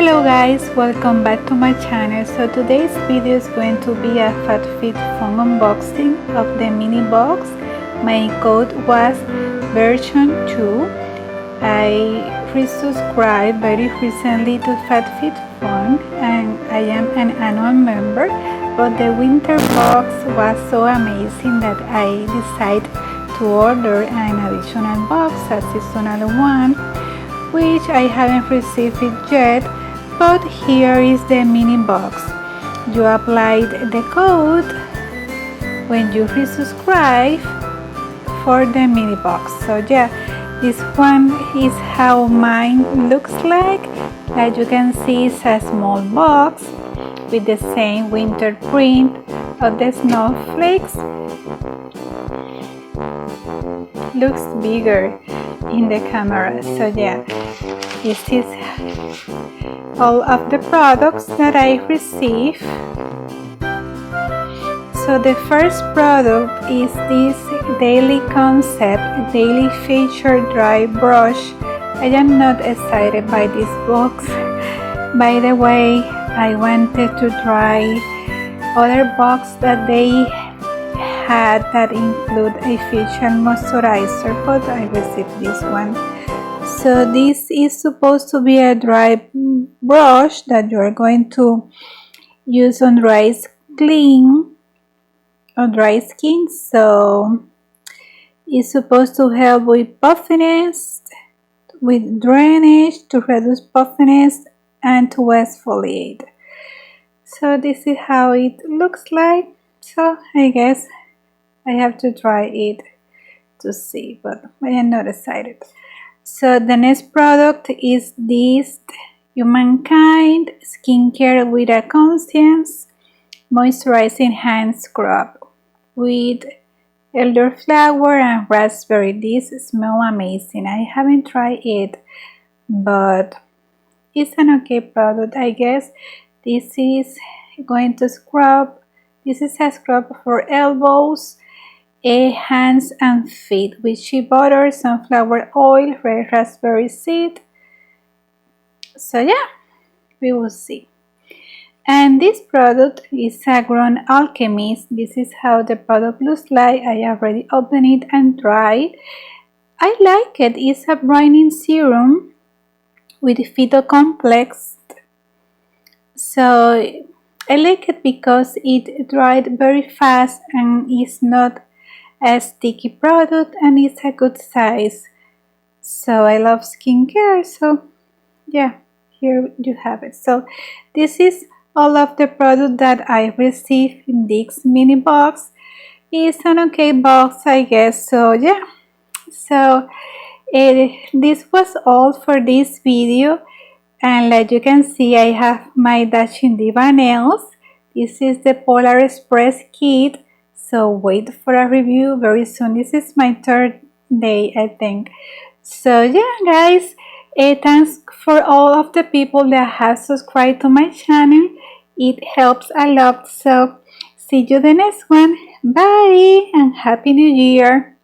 Hello guys, welcome back to my channel. So today's video is going to be a Fabfitfun unboxing of the mini box. My code was version 2. I resubscribed very recently to Fabfitfun and I am an annual member, but the winter box was so amazing that I decided to order an additional box, a seasonal one, which I haven't received it yet, but here is the mini box. You applied the code when you resubscribe for the mini box. So yeah, this one is how mine looks like. As you can see, it's a small box with the same winter print of the snowflakes. Looks bigger in the camera. So yeah, this is all of the products that I received. So the first product is this Daily Concept Daily Feature Dry Brush. I am not excited by this box. By the way, I wanted to try other box that they had that include a facial moisturizer, but I received this one. So this is supposed to be a dry brush that you are going to use on dry skin. So it's supposed to help with puffiness, with drainage, to reduce puffiness, and to exfoliate. So this is how it looks like. So I guess I have to try it to see, but I am not excited. So the next product is this Humankind Skincare with a Conscience Moisturizing Hand Scrub with elderflower and raspberry. This smells amazing. I haven't tried it, but it's an okay product, I guess. This is going to scrub. This is a scrub for elbows, hands and feet with shea butter, sunflower oil, red raspberry seed. So yeah, we will see. And this product is a Grown Alchemist. This is how the product looks like. I already opened it and tried. I like it. It's a brightening serum with phytocomplex. So I like it because it dried very fast and is not a sticky product, and it's a good size. So I love skincare, so yeah, here you have it. So this is all of the product that I received in this mini box. It's an okay box, I guess. So yeah, so this was all for this video, and like you can see, I have my Dashing Diva nails. This is the Polar Express kit. So wait for a review very soon. This is my third day, I think. So yeah, guys, thanks for all of the people that have subscribed to my channel. It helps a lot. So see you the next one. Bye and Happy New Year.